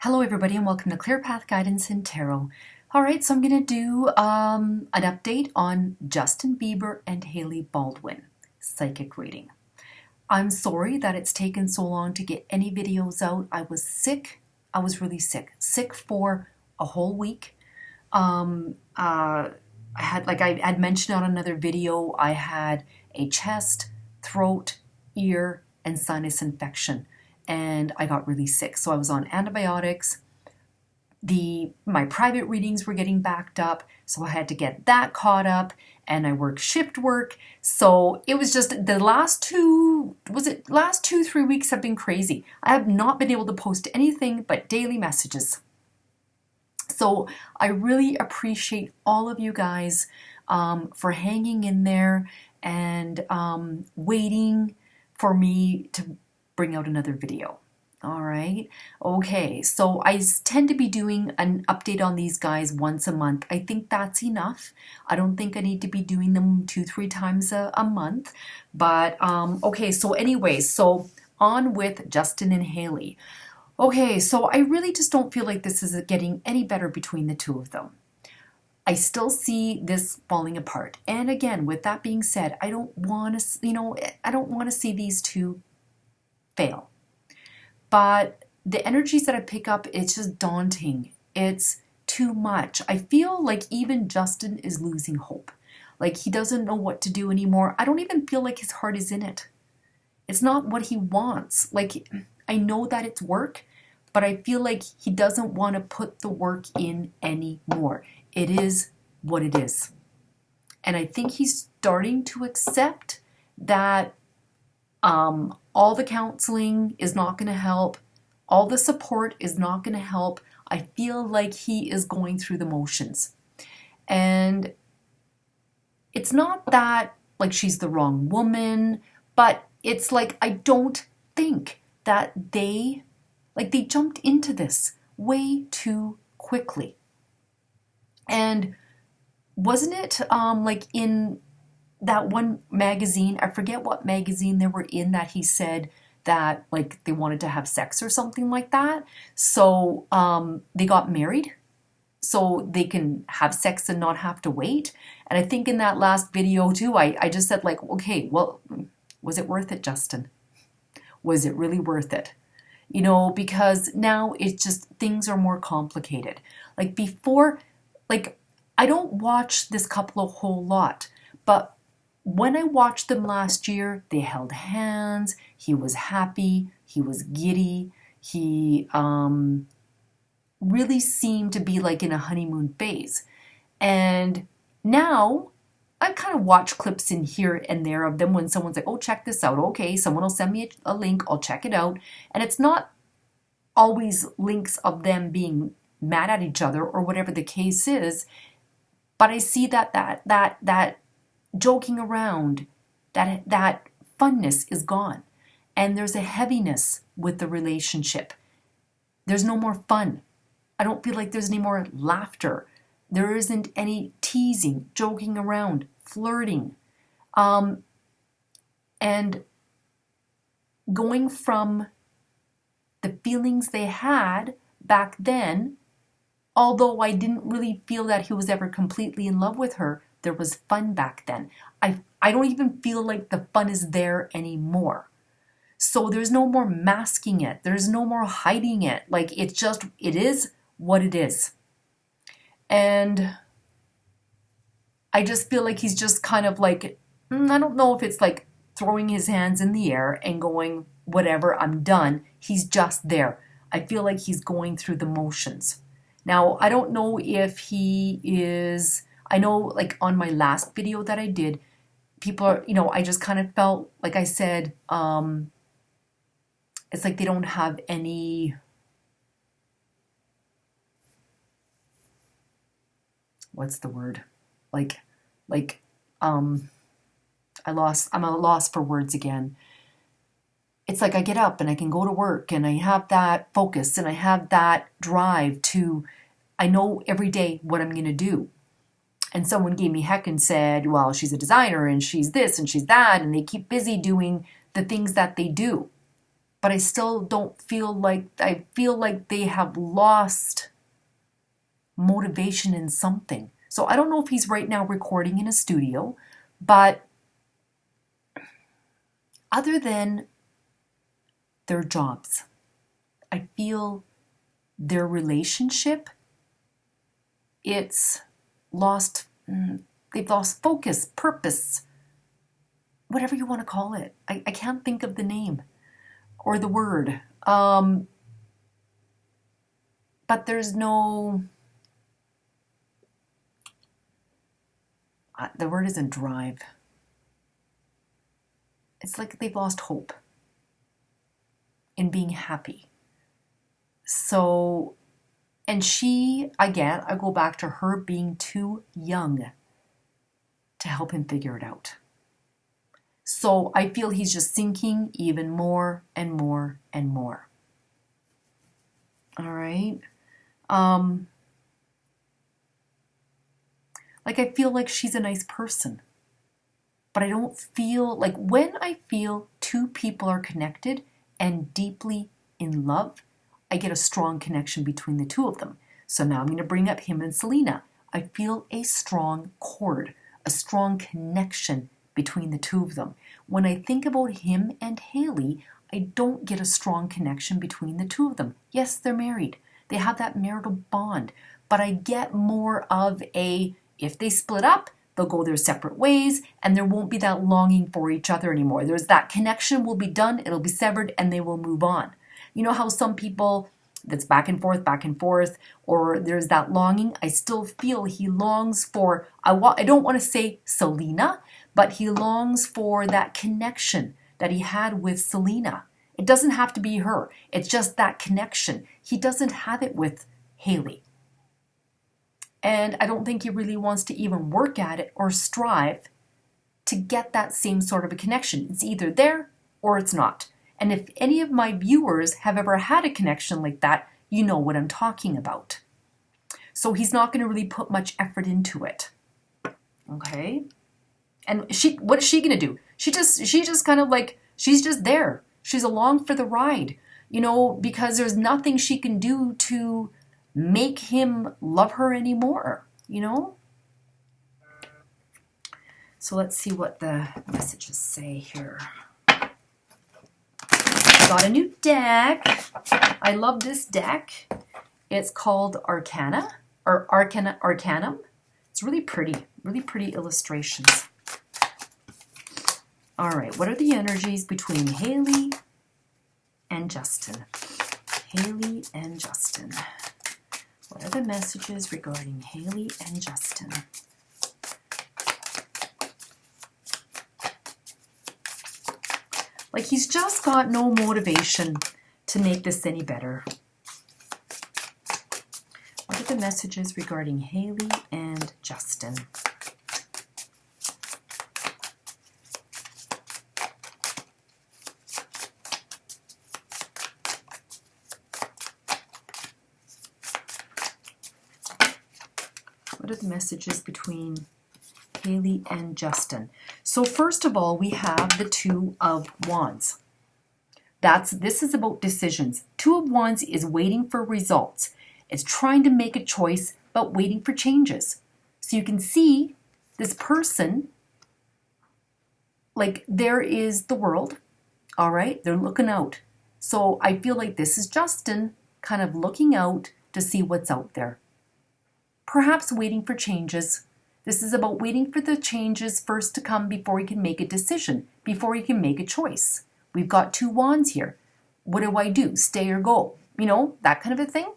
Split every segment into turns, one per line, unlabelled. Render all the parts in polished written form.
Hello everybody and welcome to Clear Path Guidance and Tarot. Alright, so I'm going to do an update on Justin Bieber and Hailey Baldwin psychic reading. I'm sorry that it's taken so long to get any videos out. I was sick. I was really sick. Sick for a whole week. I had mentioned on another video, I had a chest, throat, ear, and sinus infection. And I got really sick. So I was on antibiotics. My private readings were getting backed up, so I had to get that caught up, and I work shift work. So it was just the last 3 weeks have been crazy. I have not been able to post anything but daily messages. So I really appreciate all of you guys for hanging in there and waiting for me to bring out another video. All right. Okay. So I tend to be doing an update on these guys once a month. I think that's enough. I don't think I need to be doing them 2-3 times a month. But okay. So anyway, so on with Justin and Hailey. Okay. So I really just don't feel like this is getting any better between the two of them. I still see this falling apart. And again, with that being said, I don't want to, I don't want to see these two fail. But the energies that I pick up, it's just daunting. It's too much. I feel like even Justin is losing hope. Like he doesn't know what to do anymore. I don't even feel like his heart is in it. It's not what he wants. Like I know that it's work, but I feel like he doesn't want to put the work in anymore. It is what it is. And I think he's starting to accept that all the counseling is not going to help. All the support is not going to help. I feel like he is going through the motions. And it's not that like she's the wrong woman, but it's like I don't think that they jumped into this way too quickly. And wasn't it like in that one magazine, I forget what magazine they were in, that he said that like they wanted to have sex or something like that. So they got married so they can have sex and not have to wait. And I think in that last video too, I just said like, okay, well, was it worth it, Justin? Was it really worth it? You know, because now it's just things are more complicated. Like before, like I don't watch this couple a whole lot, but when I watched them last year, they held hands, he was happy, he was giddy, he really seemed to be like in a honeymoon phase. And now I kind of watch clips in here and there of them when someone's like, oh, check this out. Okay, someone will send me a link, I'll check it out. And it's not always links of them being mad at each other or whatever the case is, but I see that joking around, that funness is gone. And there's a heaviness with the relationship. There's no more fun. I don't feel like there's any more laughter. There isn't any teasing, joking around, flirting. And going from the feelings they had back then, although I didn't really feel that he was ever completely in love with her, there was fun back then. I don't even feel like the fun is there anymore. So there's no more masking it. There's no more hiding it. Like it is what it is. And I just feel like he's just kind of like, I don't know if it's like throwing his hands in the air and going, whatever, I'm done. He's just there. I feel like he's going through the motions. Now, I don't know if he is, I know like on my last video that I did, people are, I just kind of felt, like I said, it's like they don't have any, what's the word? I'm a loss for words again. It's like I get up and I can go to work and I have that focus and I have that drive to, I know every day what I'm going to do. And someone gave me heck and said, well, she's a designer and she's this and she's that, and they keep busy doing the things that they do. but I still don't feel like, I feel like they have lost motivation in something. So I don't know if he's right now recording in a studio, but other than their jobs, I feel their relationship, it's lost, they've lost focus, purpose, whatever you want to call it. I can't think of the name or the word. But there's no, the word isn't drive. It's like they've lost hope in being happy. So, and she, again, I go back to her being too young to help him figure it out. So I feel he's just sinking even more and more and more. All right. Like I feel like she's a nice person, but I don't feel like when I feel two people are connected and deeply in love, I get a strong connection between the two of them. So now I'm going to bring up him and Selena. I feel a strong chord, a strong connection between the two of them. When I think about him and Hailey, I don't get a strong connection between the two of them. Yes, they're married. They have that marital bond, but I get more of a, if they split up, they'll go their separate ways and there won't be that longing for each other anymore. There's that connection will be done, it'll be severed, and they will move on. You know how some people, that's back and forth, or there's that longing. I still feel he longs for, I don't want to say Selena, but he longs for that connection that he had with Selena. It doesn't have to be her. It's just that connection. He doesn't have it with Hailey. And I don't think he really wants to even work at it or strive to get that same sort of a connection. It's either there or it's not. And if any of my viewers have ever had a connection like that, you know what I'm talking about. So he's not going to really put much effort into it. Okay? And what is she going to do? She just kind of like, she's just there. She's along for the ride, you know, because there's nothing she can do to make him love her anymore, you know? So let's see what the messages say here. Got a new deck. I love this deck. It's called Arcana, or Arcanum. It's really pretty illustrations. All right, what are the energies between Hailey and Justin? Hailey and Justin. What are the messages regarding Hailey and Justin? Like he's just got no motivation to make this any better. What are the messages regarding Hailey and Justin? What are the messages between Hailey and Justin? So first of all, we have the Two of Wands. This is about decisions. Two of Wands is waiting for results. It's trying to make a choice, but waiting for changes. So you can see this person, like there is the world, all right? They're looking out. So I feel like this is Justin kind of looking out to see what's out there. Perhaps waiting for changes. This is about waiting for the changes first to come before he can make a decision, before he can make a choice. We've got two wands here. What do I do? Stay or go? You know, that kind of a thing.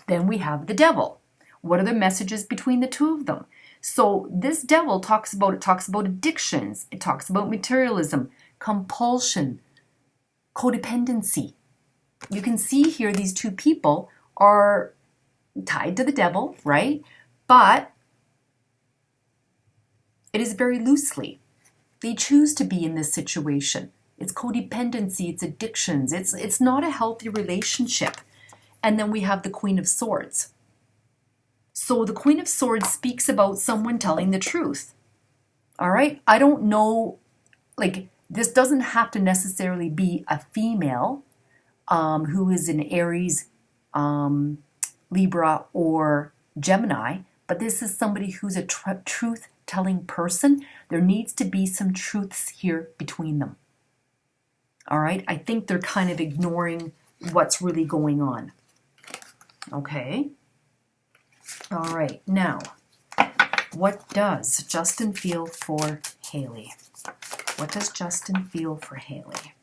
Then we have the devil. What are the messages between the two of them? So this devil talks about addictions. It talks about materialism, compulsion, codependency. You can see here these two people are tied to the devil, right? But it is very loosely. They choose to be in this situation. It's codependency, it's addictions. It's not a healthy relationship. And then we have the Queen of Swords. So the Queen of Swords speaks about someone telling the truth. All right? I don't know, like, This doesn't have to necessarily be a female who is in Aries, Libra, or Gemini, but this is somebody who's a truth-telling person. There needs to be some truths here between them. All right, I think they're kind of ignoring what's really going on. Okay. All right, now, what does Justin feel for Hailey? What does Justin feel for Hailey?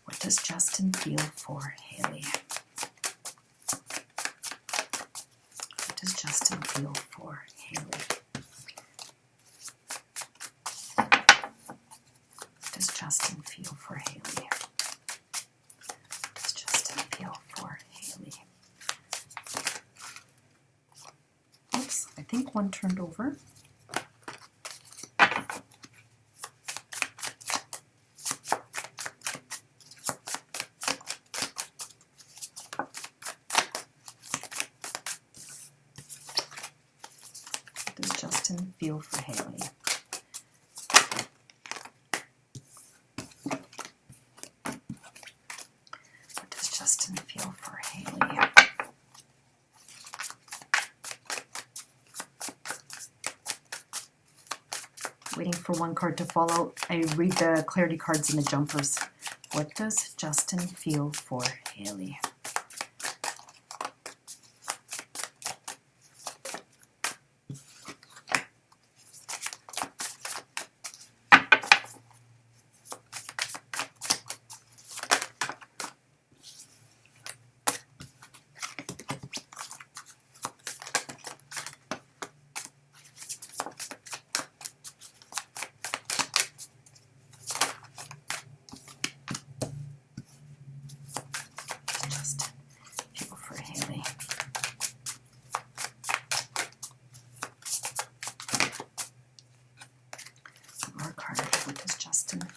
What does Justin feel for Hailey? What does Justin feel for Hailey? What does Justin feel for Hailey? What does Justin feel for Hailey? Oops, I think one turned over. Feel for Hailey. What does Justin feel for Hailey? Waiting for one card to fall out. I read the clarity cards in the jumpers. What does Justin feel for Hailey?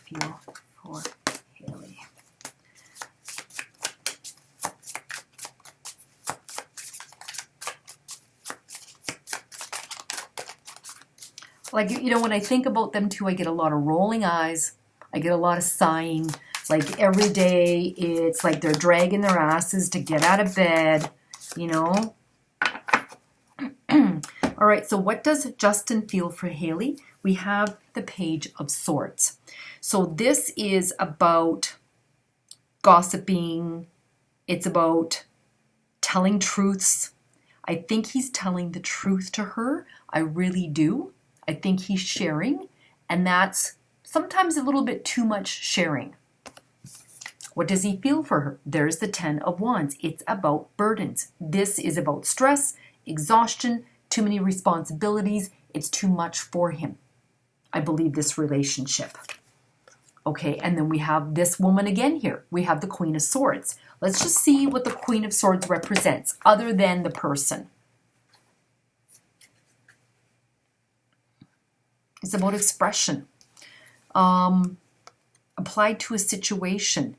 Feel for Hailey. Like, you know, when I think about them too, I get a lot of rolling eyes. I get a lot of sighing. Like every day, it's like they're dragging their asses to get out of bed, you know. All right, so what does Justin feel for Hailey? We have the Page of Swords. So this is about gossiping. It's about telling truths. I think he's telling the truth to her. I really do. I think he's sharing, and that's sometimes a little bit too much sharing. What does he feel for her? There's the 10 of Wands. It's about burdens. This is about stress, exhaustion, too many responsibilities. It's too much for him. I believe this relationship. Okay, and then we have this woman again here. We have the Queen of Swords. Let's just see what the Queen of Swords represents, other than the person. It's about expression. Applied to a situation.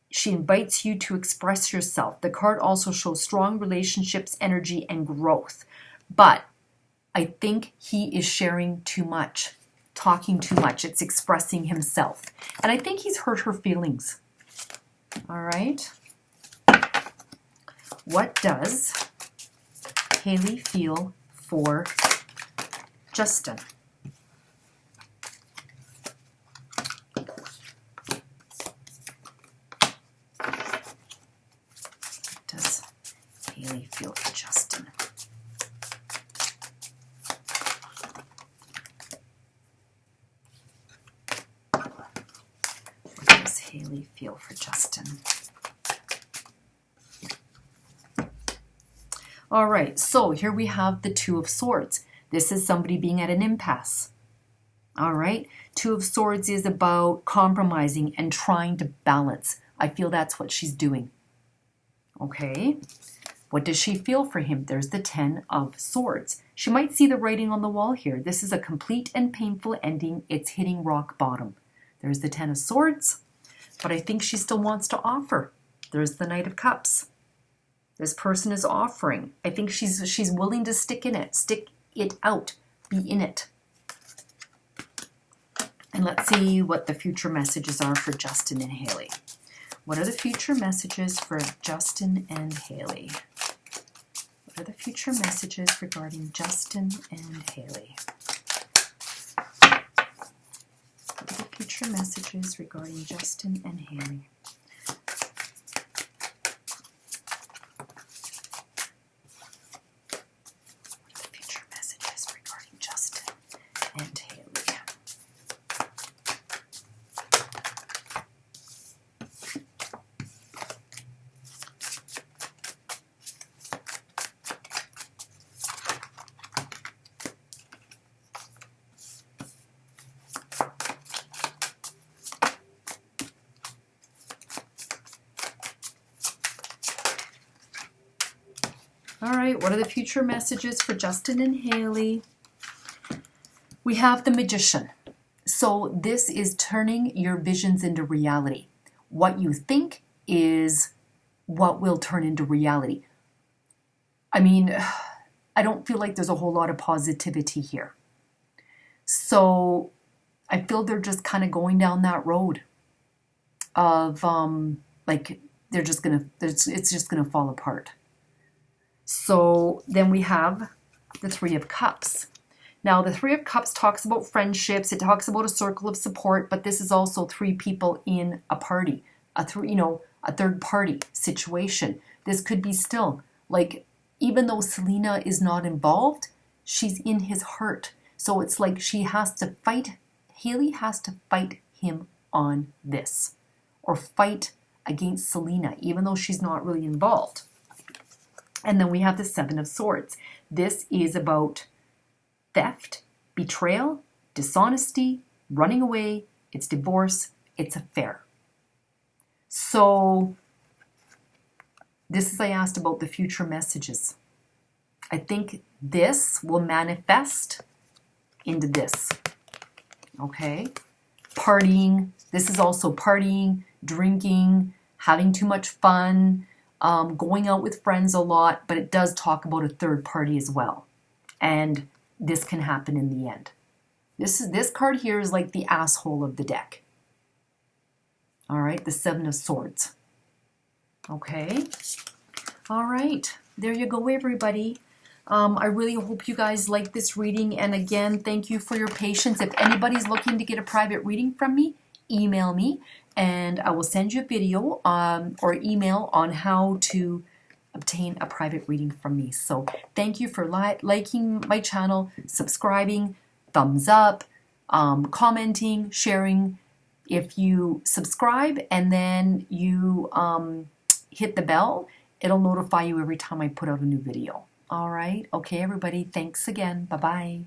She invites you to express yourself. The card also shows strong relationships, energy, and growth. But I think he is sharing too much, talking too much. It's expressing himself. And I think he's hurt her feelings. All right. What does Hailey feel for Justin? What does Hailey feel for Justin? What does Hailey feel for Justin? All right, so here we have the Two of Swords. This is somebody being at an impasse. All right, Two of Swords is about compromising and trying to balance. I feel that's what she's doing. Okay, what does she feel for him? There's the 10 of Swords. She might see the writing on the wall here. This is a complete and painful ending. It's hitting rock bottom. There's the 10 of Swords, but I think she still wants to offer. There's the Knight of Cups. This person is offering. I think she's willing to stick in it, stick it out, be in it. And And let's see what the future messages are for Justin and Hailey. What are the future messages for Justin and Hailey? What are the future messages regarding Justin and Hailey? What are the future messages regarding Justin and Hailey? What are the future messages regarding Justin and Hailey? All right, what are the future messages for Justin and Hailey? We have the Magician. So this is turning your visions into reality. What you think is what will turn into reality. I mean, I don't feel like there's a whole lot of positivity here. So I feel they're just kind of going down that road of like it's just gonna fall apart. So then we have the Three of Cups. Now the Three of Cups talks about friendships. It talks about a circle of support, but this is also three people in a party, a third party situation. This could be still like, even though Selena is not involved, she's in his heart. So it's like Hailey has to fight him on this, or fight against Selena, even though she's not really involved. And then we have the Seven of Swords. This is about theft, betrayal, dishonesty, running away. It's divorce. It's affair. So this is, I asked about the future messages. I think this will manifest into this. Okay? Partying. This is also partying, drinking, having too much fun, going out with friends a lot, but it does talk about a third party as well. And this can happen in the end. This card here is like the asshole of the deck. All right, the Seven of Swords. Okay. All right, there you go, everybody. I really hope you guys like this reading. And again, thank you for your patience. If anybody's looking to get a private reading from me, email me and I will send you a video or email on how to obtain a private reading from me. So thank you for liking my channel, subscribing, thumbs up, commenting, sharing. If you subscribe and then you hit the bell, it'll notify you every time I put out a new video. All right. Okay, everybody. Thanks again. Bye-bye.